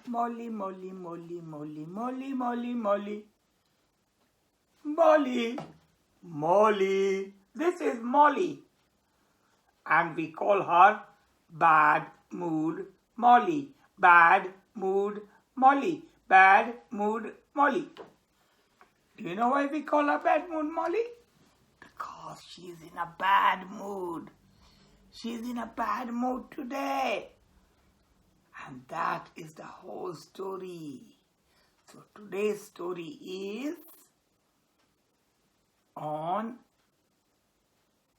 Molly, Molly, Molly, Molly, Molly, Molly, Molly. Molly, Molly. This is Molly. And we call her Bad Mood Molly. Bad Mood Molly. Bad Mood Molly. Do you know why we call her Bad Mood Molly? Because she's in a bad mood. She's in a bad mood today. And that is the whole story. So today's story is on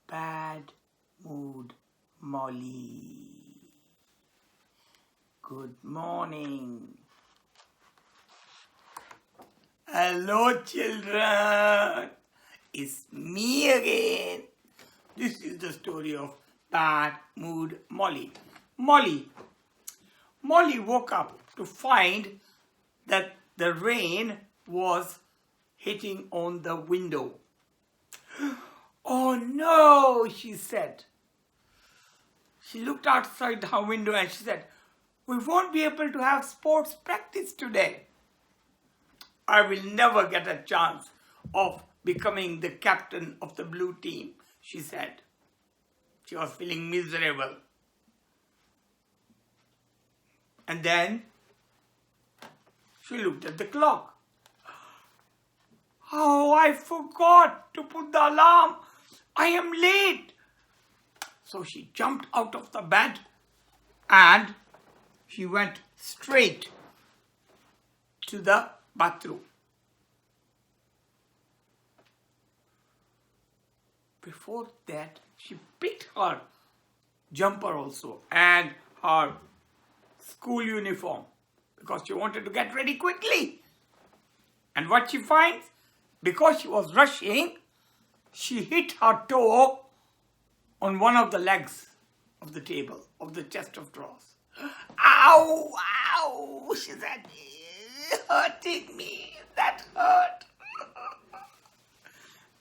Bad Mood Molly. Good morning. Hello children. It's me again. This is the story of Bad Mood Molly. Molly woke up to find that the rain was hitting on the window. Oh no, she said. She looked outside her window and she said, we won't be able to have sports practice today. I will never get a chance of becoming the captain of the blue team, she said. She was feeling miserable. And then she looked at the clock. Oh, I forgot to put the alarm. I am late. So she jumped out of the bed and she went straight to the bathroom. Before that, she picked her jumper also and her school uniform because she wanted to get ready quickly. And what she finds, because she was rushing, she hit her toe on one of the legs of the table, of the chest of drawers. Ow, ow, she said, hurting me, that hurt.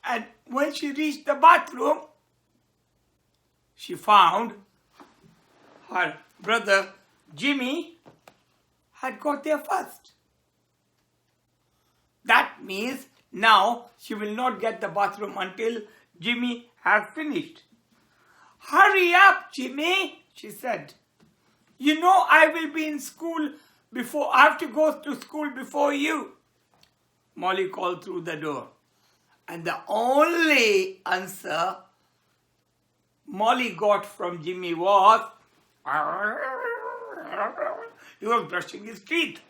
And when she reached the bathroom, she found her brother Jimmy had got there first. That means now she will not get the bathroom until Jimmy has finished. Hurry up, Jimmy, she said. You know I will be in school before, I have to go to school before you. Molly called through the door. And the only answer Molly got from Jimmy was, he was brushing his teeth.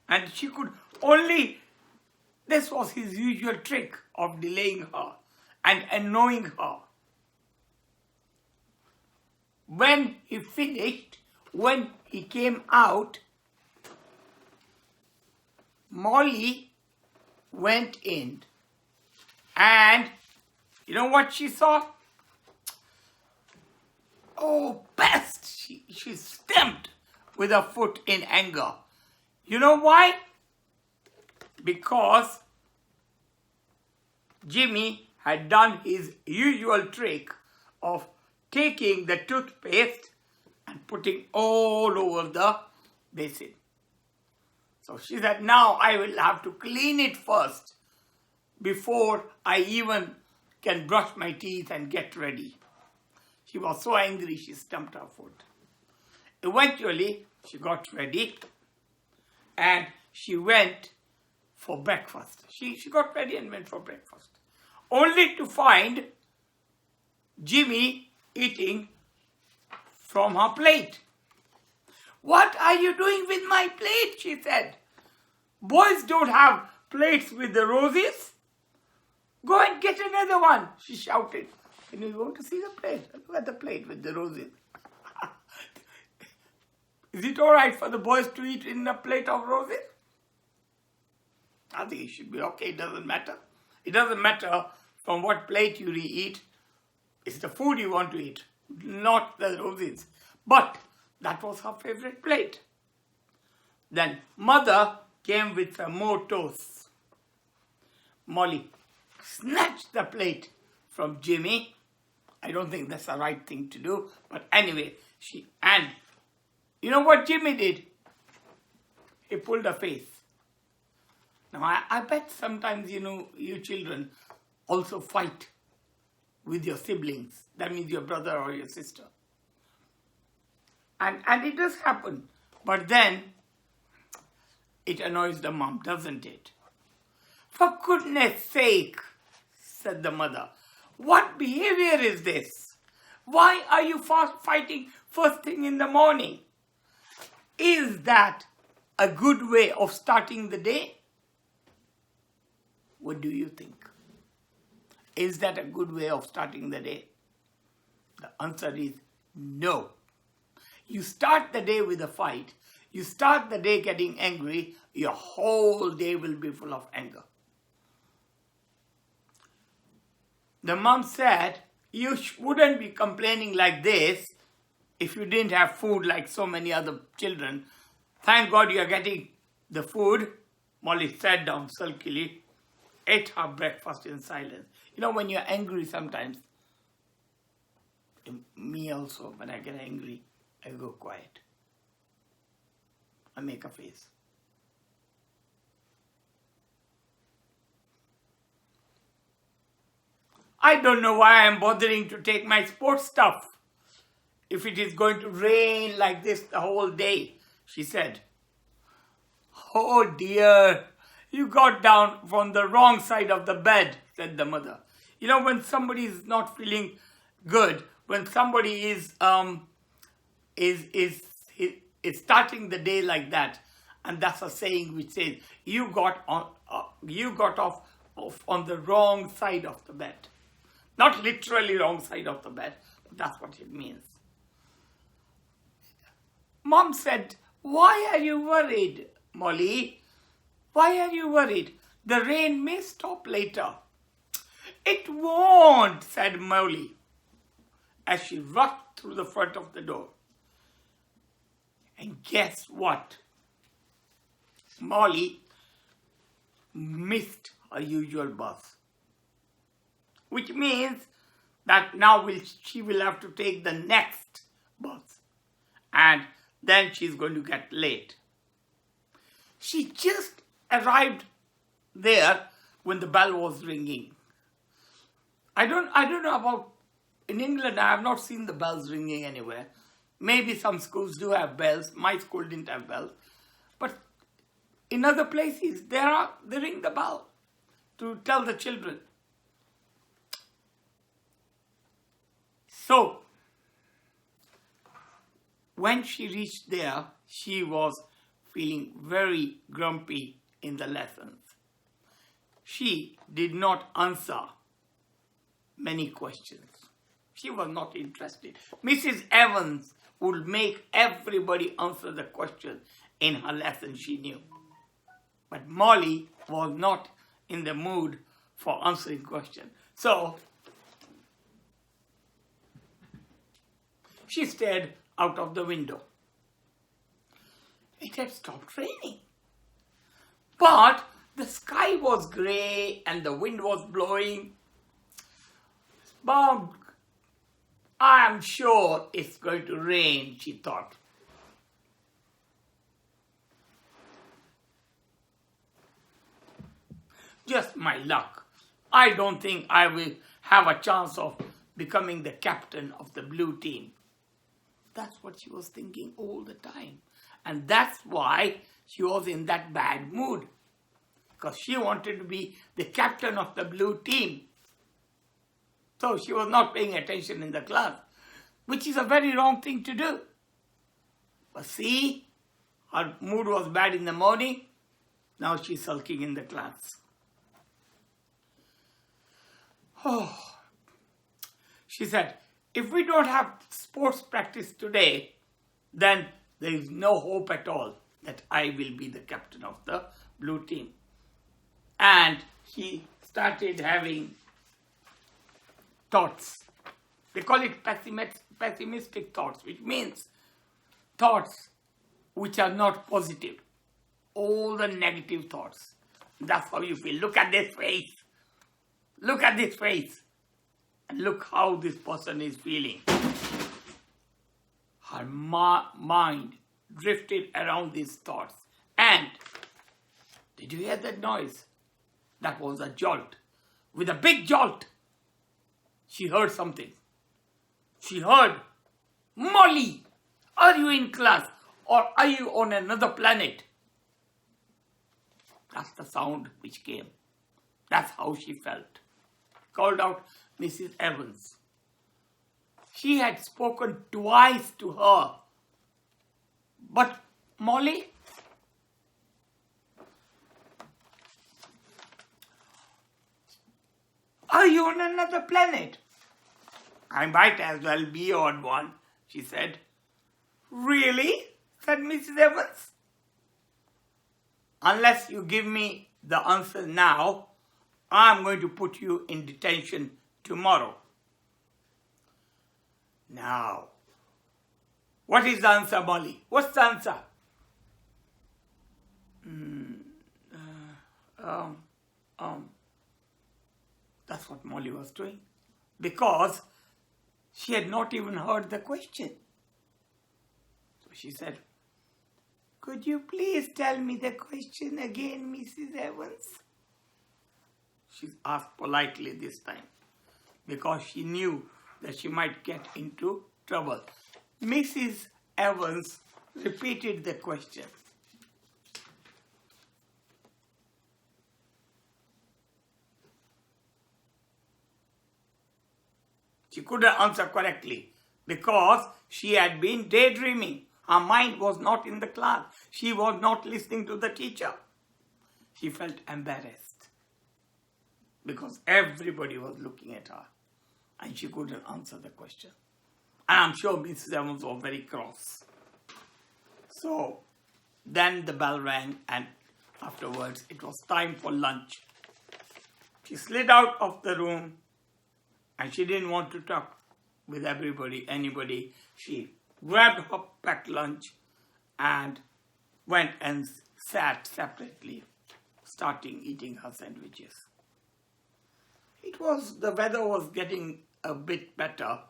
And she could only, this was his usual trick of delaying her and annoying her. When he finished, when he came out, Molly went in. And you know what she saw? Oh, pest! She stamped with her foot in anger. You know why? Because Jimmy had done his usual trick of taking the toothpaste and putting all over the basin. So she said, now I will have to clean it first before I even can brush my teeth and get ready. She was so angry, she stamped her foot. Eventually, she got ready and she went for breakfast. She got ready and went for breakfast. Only to find Jimmy eating from her plate. What are you doing with my plate? She said. Boys don't have plates with the roses. Go and get another one, she shouted. And you want to see the plate? Look at the plate with the roses. Is it all right for the boys to eat in a plate of roses? I think it should be okay. It doesn't matter. It doesn't matter from what plate you eat. It's the food you want to eat, not the roses. But that was her favorite plate. Then mother came with some more toasts. Molly snatched the plate from Jimmy. I don't think that's the right thing to do. But anyway, and you know what Jimmy did? he pulled a face. Now, I bet sometimes, you children also fight with your siblings. That means your brother or your sister. And it does happen. But then, it annoys the mom, doesn't it? For goodness sake, said the mother, what behavior is this? Why are you fighting first thing in the morning? Is that a good way of starting the day? What do you think? Is that a good way of starting the day? The answer is no. You start the day with a fight. You start the day getting angry. Your whole day will be full of anger. The mom said, you wouldn't be complaining like this if you didn't have food like so many other children. Thank God you're getting the food. Molly sat down sulkily, ate her breakfast in silence. When you're angry sometimes, me also, when I get angry, I go quiet. I make a face. I don't know why I'm bothering to take my sports stuff if it is going to rain like this the whole day, she said. Oh dear, you got down from the wrong side of the bed, said the mother. When somebody is not feeling good, when somebody is starting the day like that, and that's a saying which says you got off on the wrong side of the bed. Not literally wrong side of the bed, but that's what it means. Mom said, why are you worried, Molly? Why are you worried? The rain may stop later. It won't, said Molly, as she rushed through the front of the door. And guess what? Molly missed her usual bus. Which means that now she will have to take the next bus. And then she's going to get late. She just arrived there when the bell was ringing. I don't know about, in England I have not seen the bells ringing anywhere. Maybe some schools do have bells. My school didn't have bells. But in other places, they ring the bell to tell the children. So, when she reached there, she was feeling very grumpy in the lessons. She did not answer many questions. She was not interested. Mrs. Evans would make everybody answer the question in her lesson, she knew. But Molly was not in the mood for answering questions. So, she stared out of the window. It had stopped raining. But the sky was grey and the wind was blowing. But I am sure it's going to rain, she thought. Just my luck. I don't think I will have a chance of becoming the captain of the blue team. That's what she was thinking all the time. And that's why she was in that bad mood. Because she wanted to be the captain of the blue team. So she was not paying attention in the class, which is a very wrong thing to do. But see, her mood was bad in the morning. Now she's sulking in the class. Oh, she said, if we don't have sports practice today, then there is no hope at all that I will be the captain of the blue team. And she started having thoughts. They call it pessimistic thoughts, which means thoughts which are not positive. All the negative thoughts. That's how you feel. Look at this face. Look at this face. And look how this person is feeling. Her mind drifted around these thoughts. And did you hear that noise? That was a jolt. With a big jolt, she heard something. She heard, "Molly, are you in class or are you on another planet?" That's the sound which came. That's how she felt. Called out Mrs. Evans. She had spoken twice to her. "But Molly, are you on another planet?" "I might as well be on one," she said. "Really?" said Mrs. Evans. "Unless you give me the answer now, I'm going to put you in detention tomorrow." Now, what is the answer, Molly? What's the answer? That's what Molly was doing, because she had not even heard the question. So she said, "Could you please tell me the question again, Mrs. Evans?" She asked politely this time, because she knew that she might get into trouble. Mrs. Evans repeated the question. She couldn't answer correctly because she had been daydreaming. Her mind was not in the class. She was not listening to the teacher. She felt embarrassed because everybody was looking at her and she couldn't answer the question. And I'm sure Mrs. Evans was very cross. So then the bell rang and afterwards it was time for lunch. She slid out of the room and she didn't want to talk with anybody. She grabbed her packed lunch and went and sat separately, starting eating her sandwiches. The weather was getting a bit better,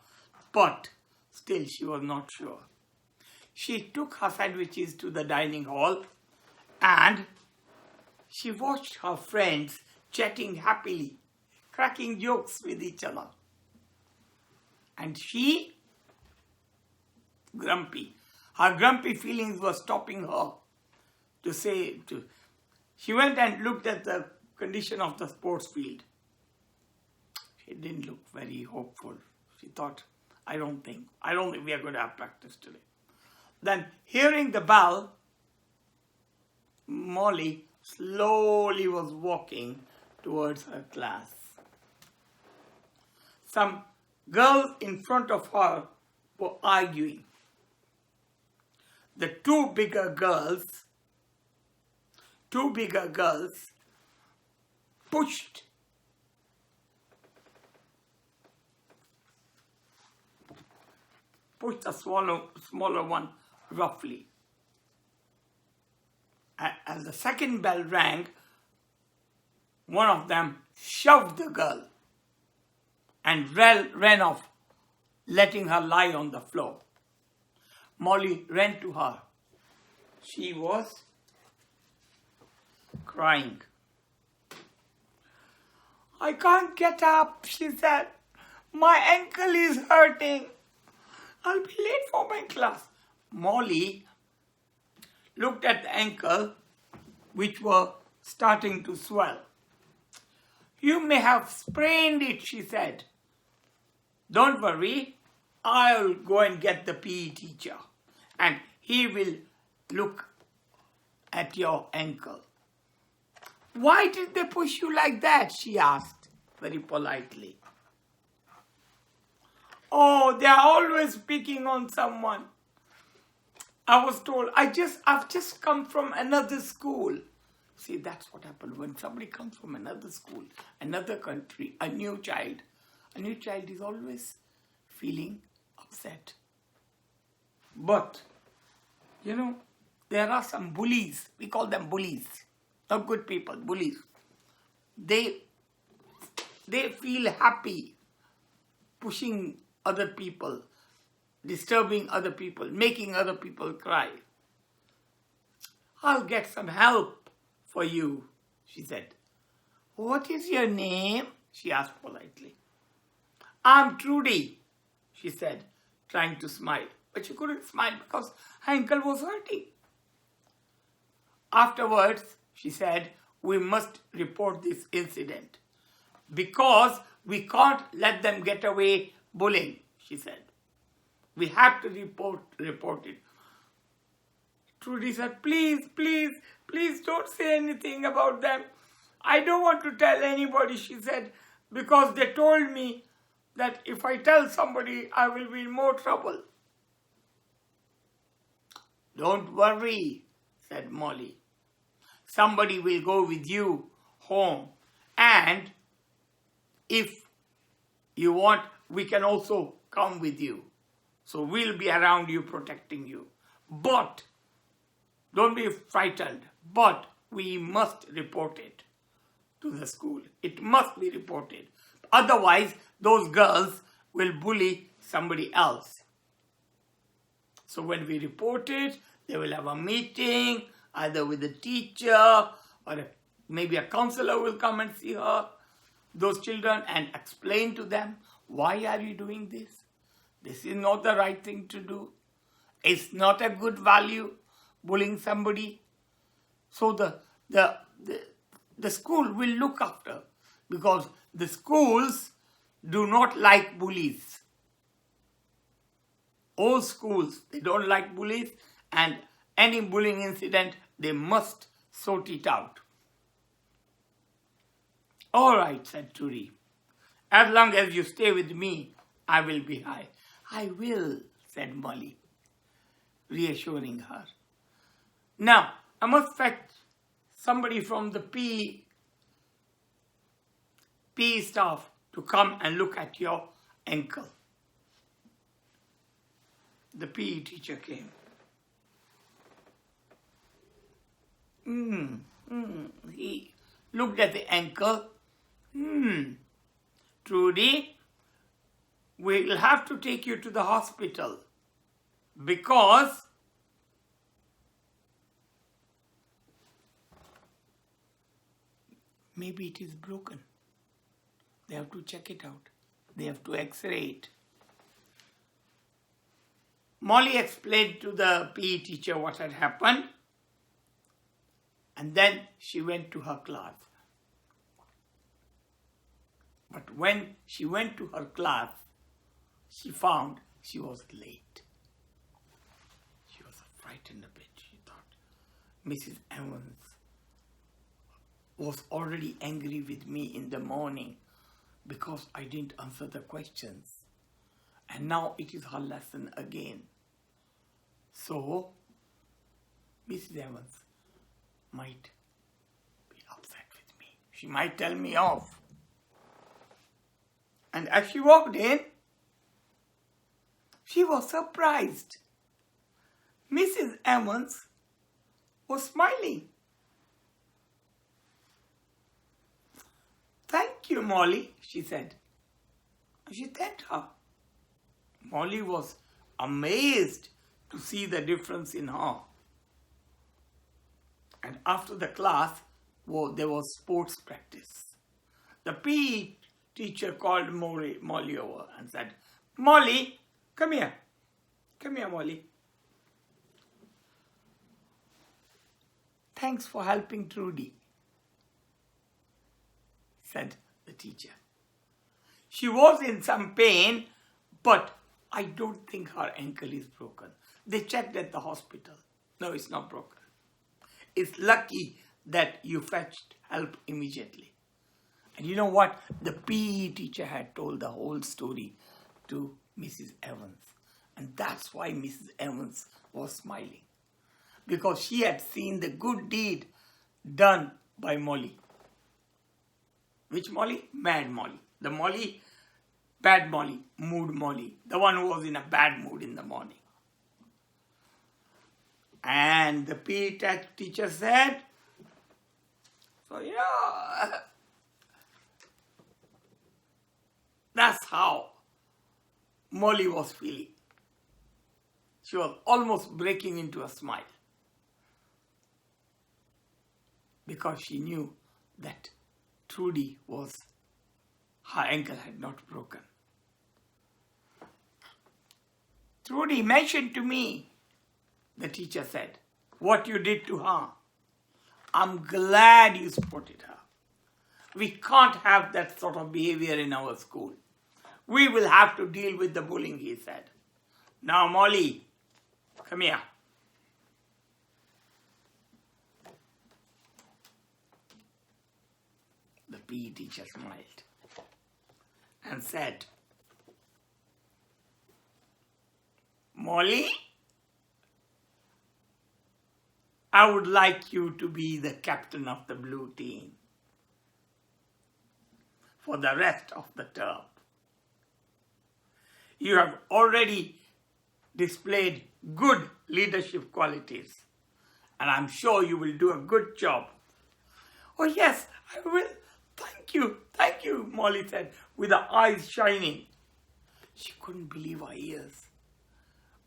but still she was not sure. She took her sandwiches to the dining hall and she watched her friends chatting happily, cracking jokes with each other. And she, grumpy. Her grumpy feelings were stopping her She went and looked at the condition of the sports field. She didn't look very hopeful. She thought, I don't think we are going to have practice today. Then, hearing the bell, Molly slowly was walking towards her class. Some girls in front of her were arguing. The two bigger girls pushed the smaller one roughly. As the second bell rang, one of them shoved the girl and ran off, letting her lie on the floor. Molly ran to her. She was crying. "I can't get up," she said. "My ankle is hurting. I'll be late for my class." Molly looked at the ankle, which were starting to swell. "You may have sprained it," she said. "Don't worry, I'll go and get the PE teacher and he will look at your ankle." "Why did they push you like that?" she asked very politely. "Oh, they are always picking on someone. I was told, I've just come from another school." See, that's what happened when somebody comes from another school, another country, a new child. A new child is always feeling upset. But, there are some bullies. We call them bullies. Not good people, bullies. They feel happy pushing other people, disturbing other people, making other people cry. I'll get some help for you, she said. What is your name? She asked politely. I'm Trudy, she said, trying to smile. But she couldn't smile because her ankle was hurting. Afterwards, she said, we must report this incident because we can't let them get away bullying, she said. We have to report it. Trudy said, please, please, please don't say anything about them. I don't want to tell anybody, she said, because they told me that if I tell somebody, I will be in more trouble. Don't worry, said Molly. Somebody will go with you home, and if you want, we can also come with you. So we'll be around you, protecting you. But don't be frightened, but we must report it to the school. It must be reported. Otherwise, those girls will bully somebody else. So when we report it, they will have a meeting, either with the teacher or maybe a counselor will come and see those children and explain to them, why are you doing this? This is not the right thing to do. It's not a good value, bullying somebody. So the school will look after, because the schools do not like bullies. All schools, they don't like bullies, and any bullying incident, they must sort it out. All right, said Trudy. As long as you stay with me, I will be high. I will, said Molly, reassuring her. Now, I must fetch somebody from the PE staff to come and look at your ankle. The PE teacher came. He looked at the ankle. Trudy, we'll have to take you to the hospital because maybe it is broken. They have to check it out. They have to x-ray it. Molly explained to the PE teacher what had happened, and then she went to her class. But when she went to her class, she found she was late. She was frightened a bit. She thought Mrs. Evans was already angry with me in the morning because I didn't answer the questions. And now it is her lesson again. So, Mrs. Evans might be upset with me. She might tell me off. And as she walked in, she was surprised. Mrs. Evans was smiling. Thank you, Molly, she said. She thanked her. Molly was amazed to see the difference in her. And after the class, there was sports practice. The PE teacher called Molly over and said, Molly, come here. Come here, Molly. Thanks for helping Trudy, said the teacher. She was in some pain, but I don't think her ankle is broken. They checked at the hospital. No, it's not broken. It's lucky that you fetched help immediately. And you know what? The PE teacher had told the whole story to Mrs. Evans. And that's why Mrs. Evans was smiling. Because she had seen the good deed done by Molly. Which Molly? Mad Molly. The Molly, bad Molly, mood Molly. The one who was in a bad mood in the morning. And the PE teacher said, so that's how Molly was feeling. She was almost breaking into a smile. because she knew that Trudy her ankle had not broken. Trudy mentioned to me, the teacher said, what you did to her. I'm glad you supported her. We can't have that sort of behavior in our school. We will have to deal with the bullying, he said. Now, Molly, come here. The PE teacher smiled and said, Molly, I would like you to be the captain of the blue team for the rest of the term. You have already displayed good leadership qualities, and I'm sure you will do a good job. Oh yes, I will. Thank you, Molly said, with her eyes shining. She couldn't believe her ears.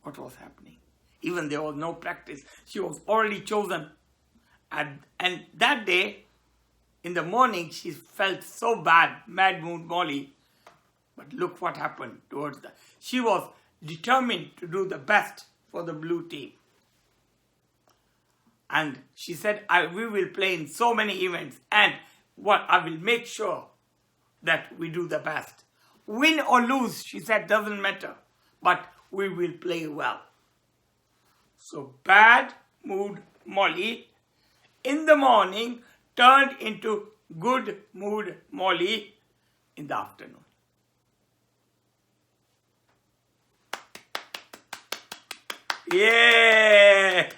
What was happening? Even there was no practice. She was already chosen. And that day, in the morning, she felt so bad, mad mood Molly. But look what happened towards that. She was determined to do the best for the blue team. And she said, we will play in so many events, and I will make sure that we do the best. Win or lose, she said, doesn't matter, but we will play well. So bad mood Molly in the morning turned into good mood Molly in the afternoon. Yeah!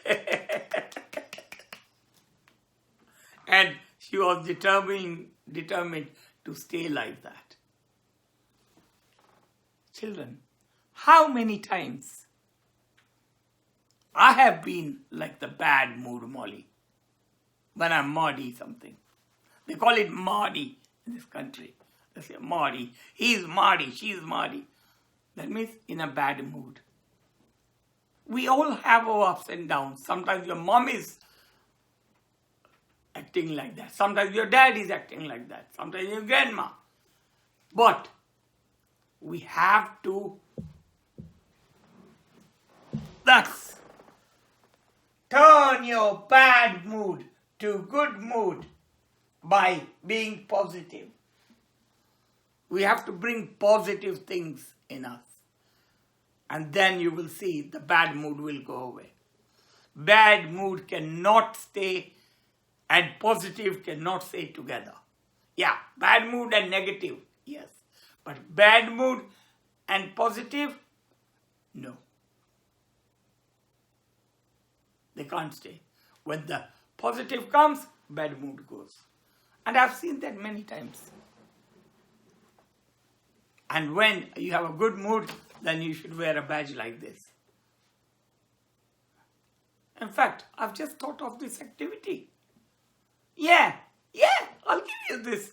And she was determined to stay like that. Children, how many times I have been like the bad mood Molly when I'm Maudie something. They call it Maudie in this country. They say Maudie, he's Maudie, she's Maudie. That means in a bad mood. We all have our ups and downs. Sometimes your mom is acting like that. Sometimes your dad is acting like that. Sometimes your grandma. But we have to thus turn your bad mood to good mood by being positive. We have to bring positive things in us. And then you will see the bad mood will go away. Bad mood cannot stay and positive cannot stay together. Yeah, bad mood and negative, yes. But bad mood and positive, no. They can't stay. When the positive comes, bad mood goes. And I've seen that many times. And when you have a good mood, then you should wear a badge like this. In fact, I've just thought of this activity. Yeah, I'll give you this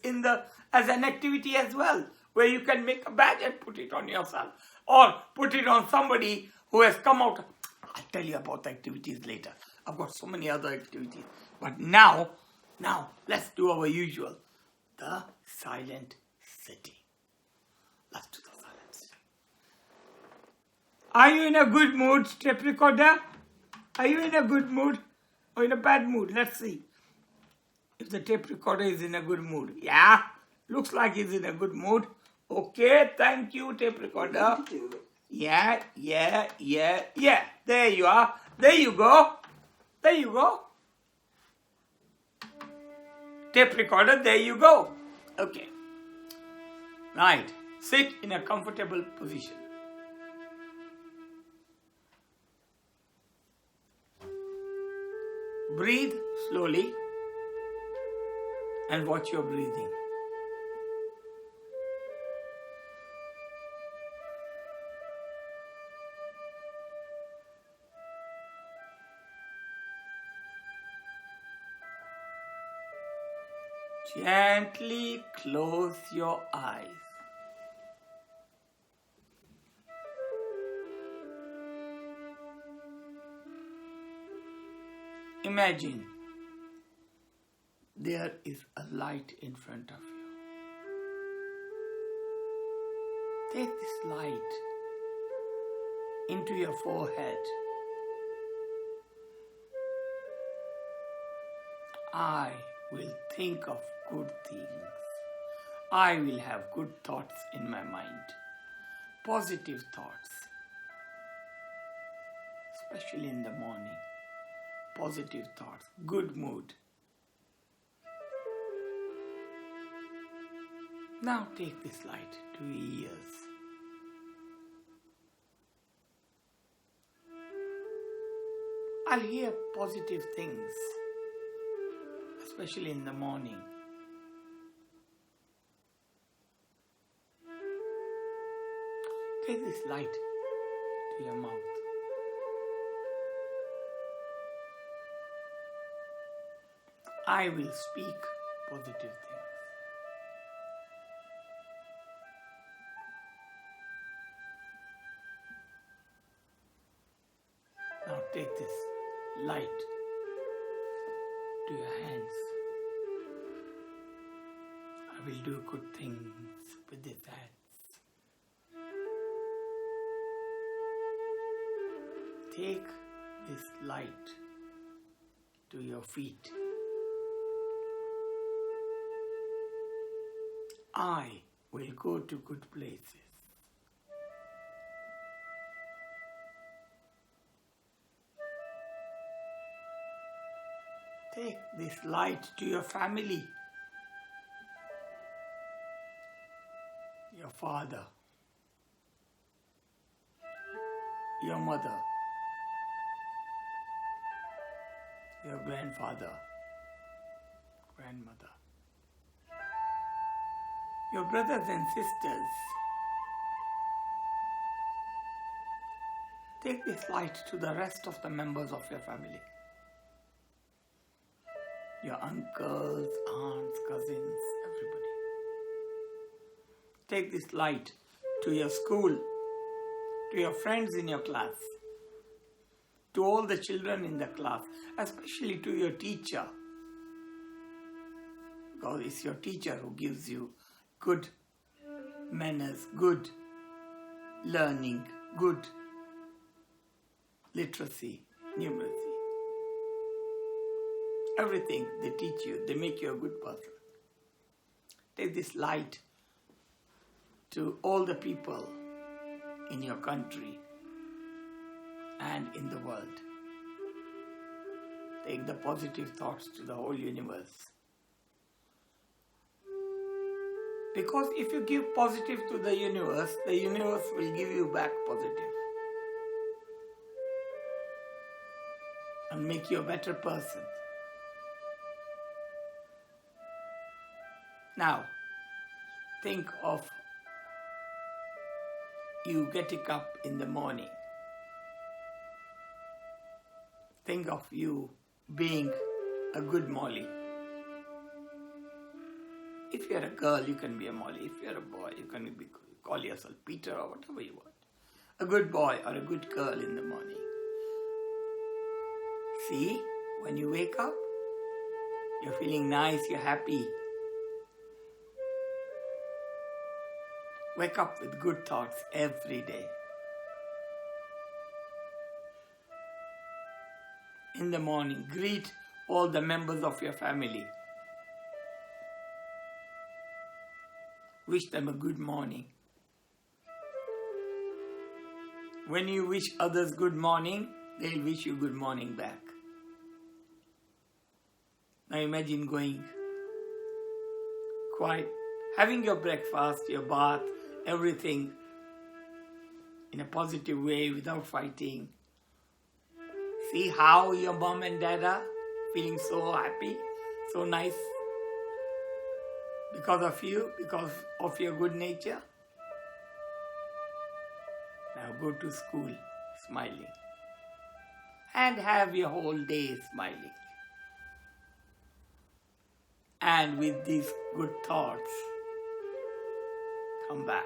as an activity as well, where you can make a badge and put it on yourself. Or put it on somebody who has come out. I'll tell you about the activities later. I've got so many other activities. But now, let's do our usual. The silent city. Let's do the silent city. Are you in a good mood, tape recorder? Are you in a good mood or in a bad mood? Let's see if the tape recorder is in a good mood. Yeah, looks like he's in a good mood. Okay, thank you, tape recorder. Yeah. There you are. There you go. Tape recorder, there you go. Okay. Right. Sit in a comfortable position. Breathe slowly and watch your breathing. Gently close your eyes. Imagine there is a light in front of you. Take this light into your forehead. I will think of good things. I will have good thoughts in my mind. Positive thoughts. Especially in the morning. Positive thoughts. Good mood. Now take this light to your ears. I'll hear positive things, especially in the morning. Take this light to your mouth. I will speak positive things. Now take this light to your hands. I will do good things with these hands. Take this light to your feet. I will go to good places. Take this light to your family, your father, your mother, your grandfather, grandmother, your brothers and sisters. Take this light to the rest of the members of your family. Your uncles, aunts, cousins, everybody. Take this light to your school, to your friends in your class, to all the children in the class, especially to your teacher. Because it's your teacher who gives you good manners, good learning, good literacy, numeracy. Everything they teach you, they make you a good person. Take this light to all the people in your country and in the world. Take the positive thoughts to the whole universe. Because if you give positive to the universe will give you back positive. And make you a better person. Now, think of you getting up in the morning. Think of you being a good Molly. If you're a girl, you can be a Molly. If you're a boy, you can call yourself Peter or whatever you want. A good boy or a good girl in the morning. See, when you wake up, you're feeling nice, you're happy. Wake up with good thoughts every day. In the morning, greet all the members of your family. Wish them a good morning. When you wish others good morning, they'll wish you good morning back. Now imagine going quite, having your breakfast, your bath, everything in a positive way without fighting. See how your mom and dad are feeling so happy, so nice because of you, because of your good nature. Now go to school smiling and have your whole day smiling. And with these good thoughts, come back.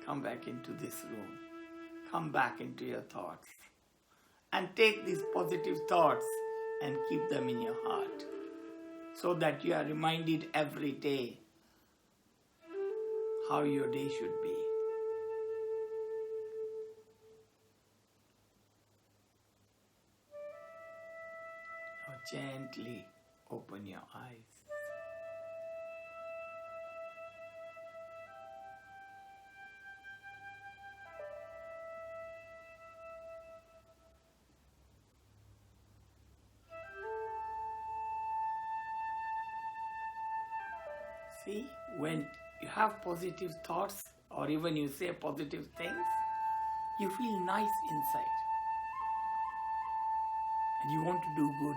Come back into this room. Come back into your thoughts. And take these positive thoughts and keep them in your heart so that you are reminded every day how your day should be. Now gently open your eyes. See, when you have positive thoughts or even you say positive things, you feel nice inside and you want to do good.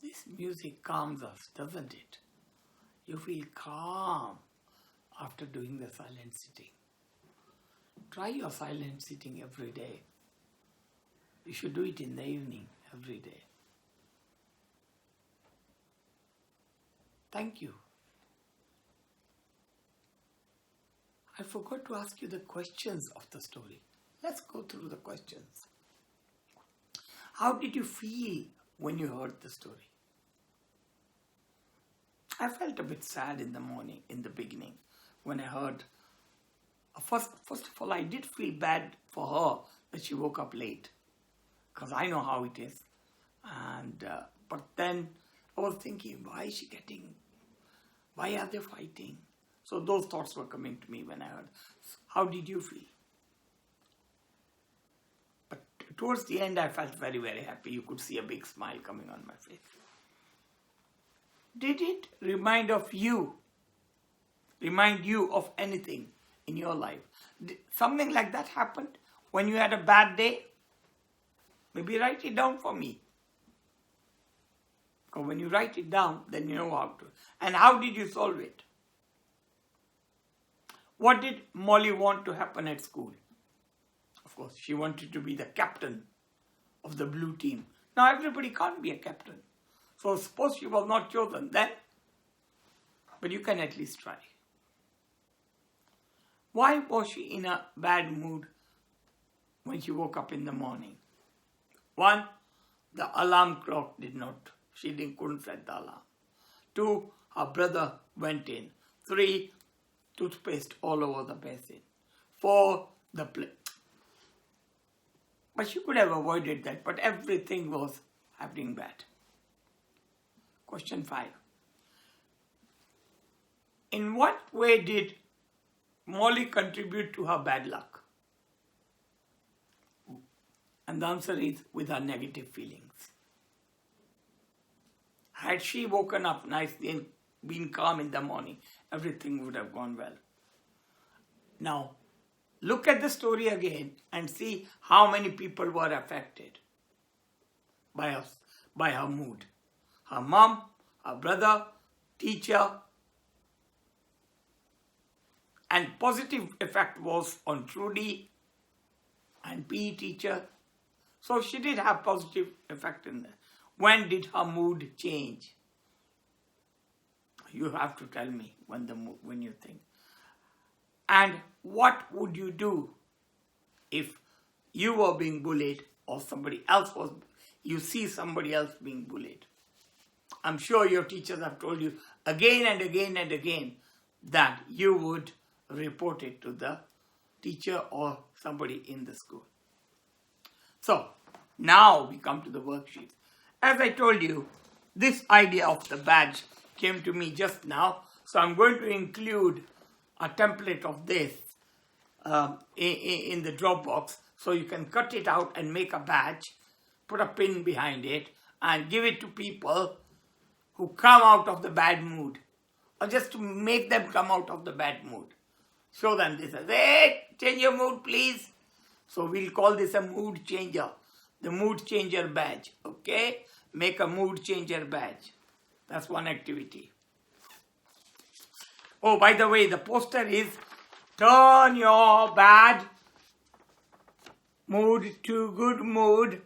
This music calms us, doesn't it? You feel calm after doing the silent sitting. Try your silent sitting every day. You should do it in the evening every day. Thank you. I forgot to ask you the questions of the story. Let's go through the questions. How did you feel when you heard the story? I felt a bit sad in the morning, in the beginning, when I heard. First of all, I did feel bad for her that she woke up late, because I know how it is. But then I was thinking, why are they fighting? So those thoughts were coming to me when I heard. How did you feel? But towards the end, I felt very, very happy. You could see a big smile coming on my face. Did it remind you of anything in your life? Did something like that happened when you had a bad day? Maybe write it down for me. Because when you write it down, then you know how to. And how did you solve it? What did Molly want to happen at school? Of course, she wanted to be the captain of the blue team. Now everybody can't be a captain. So suppose she was not chosen then, but you can at least try. Why was she in a bad mood when she woke up in the morning? 1, the alarm clock couldn't set the alarm. 2, her brother went in. 3, toothpaste all over the basin. 4, the plate. But she could have avoided that, but everything was happening bad. Question 5. In what way did Molly contribute to her bad luck? And the answer is with her negative feelings. Had she woken up nicely and been calm in the morning, everything would have gone well. Now, look at the story again and see how many people were affected by her mood. Her mom, her brother, teacher, and positive effect was on Trudy and PE teacher. So she did have positive effect in there. When did her mood change? You have to tell me when you think. And what would you do if you were being bullied or you see somebody else being bullied? I'm sure your teachers have told you again and again and again that you would report it to the teacher or somebody in the school. So, now we come to the worksheet. As I told you, this idea of the badge came to me just now. So I'm going to include a template of this in the Dropbox. So you can cut it out and make a badge, put a pin behind it, and give it to people who come out of the bad mood. Or just to make them come out of the bad mood. show them this. Hey, change your mood, please. So we'll call this a mood changer. The mood changer badge. Okay? Make a mood changer badge. That's one activity. Oh, by the way, the poster is turn your bad mood to good mood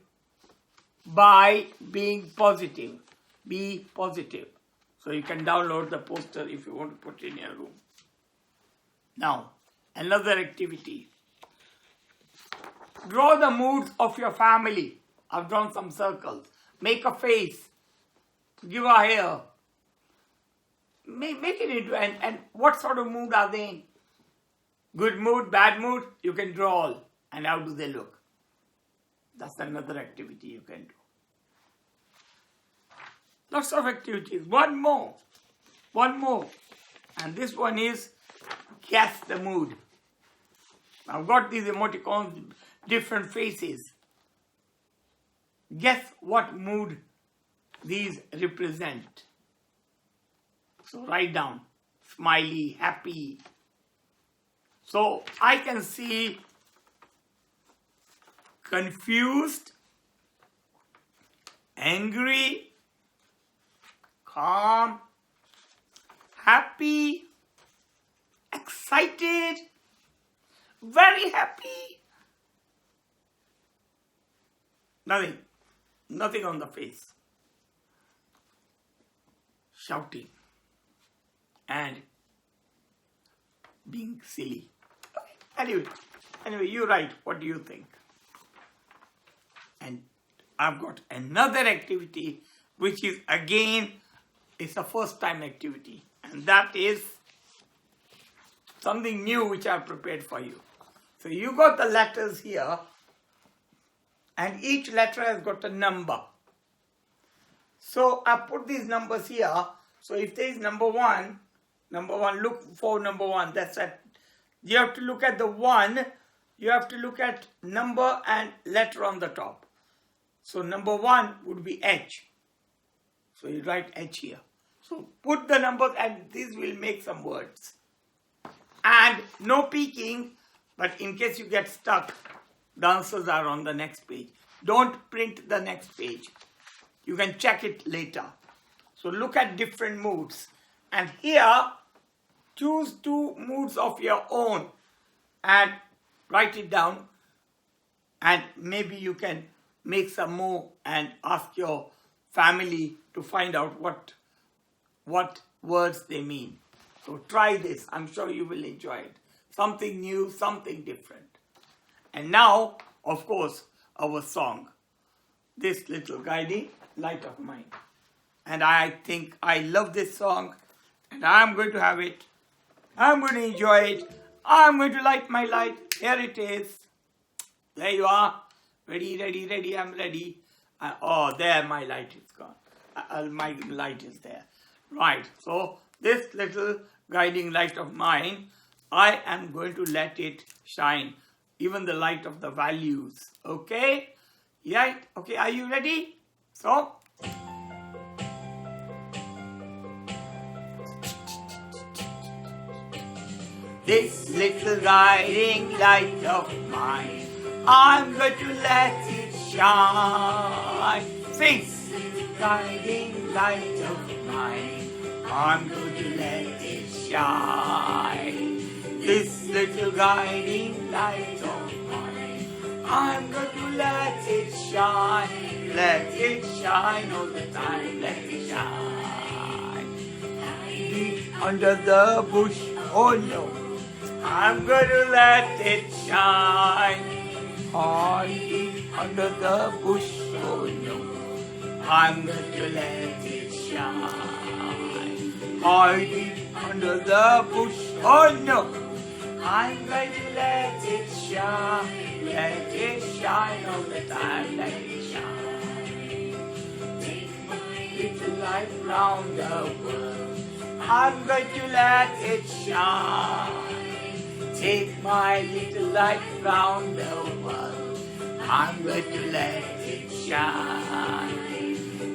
by being positive. Be positive. So you can download the poster if you want to put it in your room. Now, another activity. Draw the moods of your family. I've drawn some circles. Make a face. Give a hair. Make it into, and what sort of mood are they in? Good mood, bad mood, you can draw all. And how do they look? That's another activity you can do. Lots of activities. One more. And this one is guess the mood. I've got these emoticons, different faces. Guess what mood these represent. So write down smiley, happy. So I can see confused, angry, calm, happy, excited, very happy. Nothing on the face. Shouting and being silly. Anyway, you write. What do you think? And I've got another activity which is again, it's a first time activity. And that is something new which I've prepared for you. So you got the letters here and each letter has got a number. So I put these numbers here. So if there is number one, look for number one. That's it. You have to look at the one. You have to look at number and letter on the top. So number one would be H. So you write H here. So put the numbers and these will make some words. And no peeking, but in case you get stuck, the answers are on the next page. Don't print the next page. You can check it later. So look at different moods. And here, choose 2 moods of your own and write it down. And maybe you can make some more and ask your family to find out what words they mean. So try this. I'm sure you will enjoy it. Something new, something different. And now, of course, our song. This little guiding light of mine. And I think I love this song. And I'm going to have it. I'm going to enjoy it. I'm going to light my light. Here it is. There you are. Ready. I'm ready. Oh, there my light is gone. My light is there. Right. So this little guiding light of mine, I am going to let it shine. Even the light of the values. Okay? Yeah? Okay, are you ready? So, this little guiding light of mine, I'm going to let it shine. Sing! Guiding light of mine, I'm going to let it shine. This little guiding light of mine, I'm going to let it shine. Let it shine all the time, let it shine. Deep under the bush, oh no, I'm going to let it shine. Deep under the bush, oh no, I'm going to let it shine. Deep under the bush, oh no, I'm going to let it shine. Let it shine all the time, let it shine. Take my little light round the world, I'm going to let it shine. Take my little light round the world, I'm going to let it shine.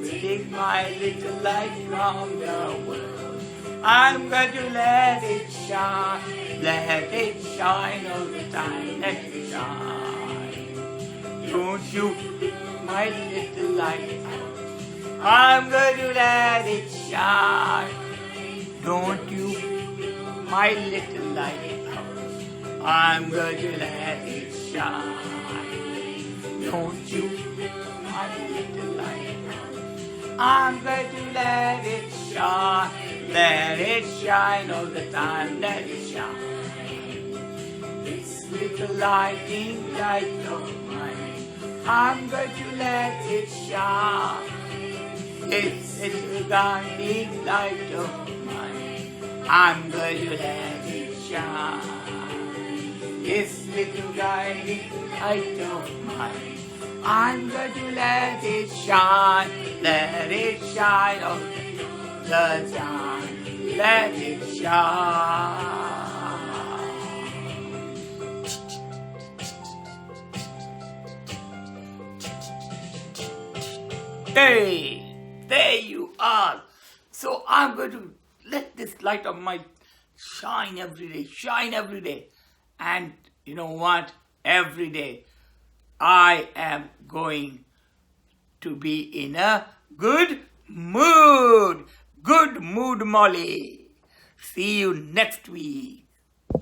Take my little light round the world, I'm going to let it shine all the time, let it shine. Don't you, my little light, I'm going to let it shine. Don't you, my little light, I'm going to let it shine. Don't you, my little light, I'm going to let it shine. Let it shine all the time, let it shine. This little lightning light of mine, I'm going to let it shine. This little guiding light of mine, I'm going to let it shine. This little guiding light of mine, I'm going to let it shine all the time, let it shine. Hey, there you are. So I'm going to let this light of mine shine every day. And you know what? Every day I am going to be in a good mood. Good mood, Molly. See you next week.